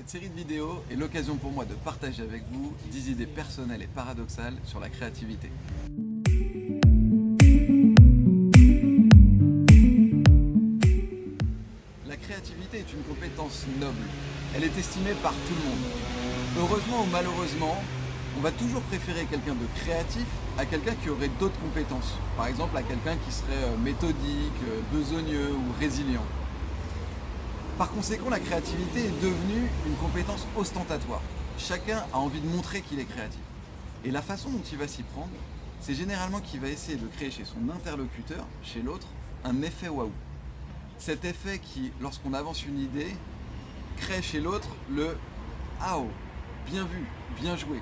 Cette série de vidéos est l'occasion pour moi de partager avec vous 10 idées personnelles et paradoxales sur la créativité. La créativité est une compétence noble. Elle est estimée par tout le monde. Heureusement ou malheureusement, on va toujours préférer quelqu'un de créatif à quelqu'un qui aurait d'autres compétences. Par exemple, à quelqu'un qui serait méthodique, besogneux ou résilient. Par conséquent, la créativité est devenue une compétence ostentatoire. Chacun a envie de montrer qu'il est créatif. Et la façon dont il va s'y prendre, c'est généralement qu'il va essayer de créer chez son interlocuteur, chez l'autre, un effet waouh. Cet effet qui, lorsqu'on avance une idée, crée chez l'autre le « ah oh, bien vu, bien joué ».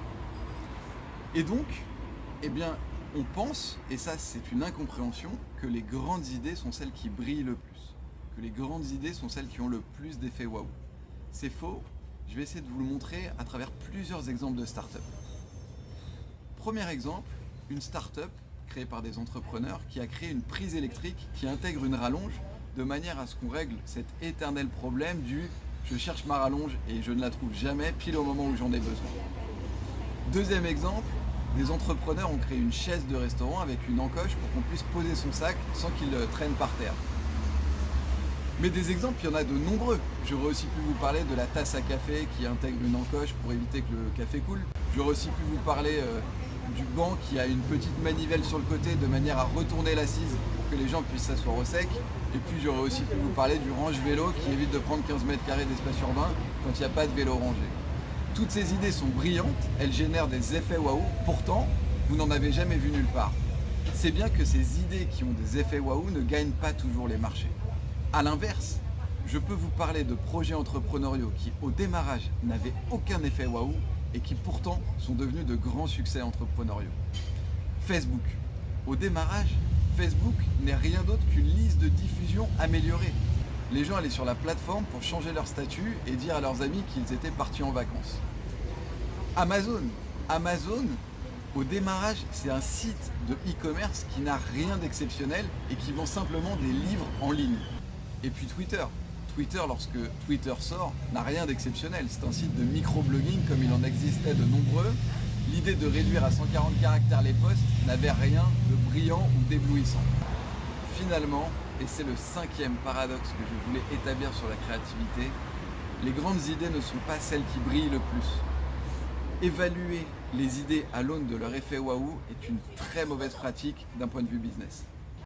Et donc, eh bien, on pense, et ça c'est une incompréhension, que les grandes idées sont celles qui brillent le plus. Que les grandes idées sont celles qui ont le plus d'effet waouh. C'est faux, je vais essayer de vous le montrer à travers plusieurs exemples de start-up. Premier exemple, une start-up créée par des entrepreneurs qui a créé une prise électrique qui intègre une rallonge de manière à ce qu'on règle cet éternel problème du « je cherche ma rallonge et je ne la trouve jamais pile au moment où j'en ai besoin ». Deuxième exemple, des entrepreneurs ont créé une chaise de restaurant avec une encoche pour qu'on puisse poser son sac sans qu'il traîne par terre. Mais des exemples, il y en a de nombreux. J'aurais aussi pu vous parler de la tasse à café qui intègre une encoche pour éviter que le café coule. J'aurais aussi pu vous parler du banc qui a une petite manivelle sur le côté de manière à retourner l'assise pour que les gens puissent s'asseoir au sec. Et puis j'aurais aussi pu vous parler du range vélo qui évite de prendre 15 mètres carrés d'espace urbain quand il n'y a pas de vélo rangé. Toutes ces idées sont brillantes, elles génèrent des effets waouh, pourtant vous n'en avez jamais vu nulle part. C'est bien que ces idées qui ont des effets waouh ne gagnent pas toujours les marchés. A l'inverse, je peux vous parler de projets entrepreneuriaux qui, au démarrage, n'avaient aucun effet waouh et qui pourtant sont devenus de grands succès entrepreneuriaux. Facebook. Au démarrage, Facebook n'est rien d'autre qu'une liste de diffusion améliorée. Les gens allaient sur la plateforme pour changer leur statut et dire à leurs amis qu'ils étaient partis en vacances. Amazon. Amazon, au démarrage, c'est un site de e-commerce qui n'a rien d'exceptionnel et qui vend simplement des livres en ligne. Et puis Twitter. Twitter, lorsque Twitter sort, n'a rien d'exceptionnel. C'est un site de microblogging comme il en existait de nombreux. L'idée de réduire à 140 caractères les posts n'avait rien de brillant ou d'éblouissant. Finalement, et c'est le cinquième paradoxe que je voulais établir sur la créativité, les grandes idées ne sont pas celles qui brillent le plus. Évaluer les idées à l'aune de leur effet waouh est une très mauvaise pratique d'un point de vue business.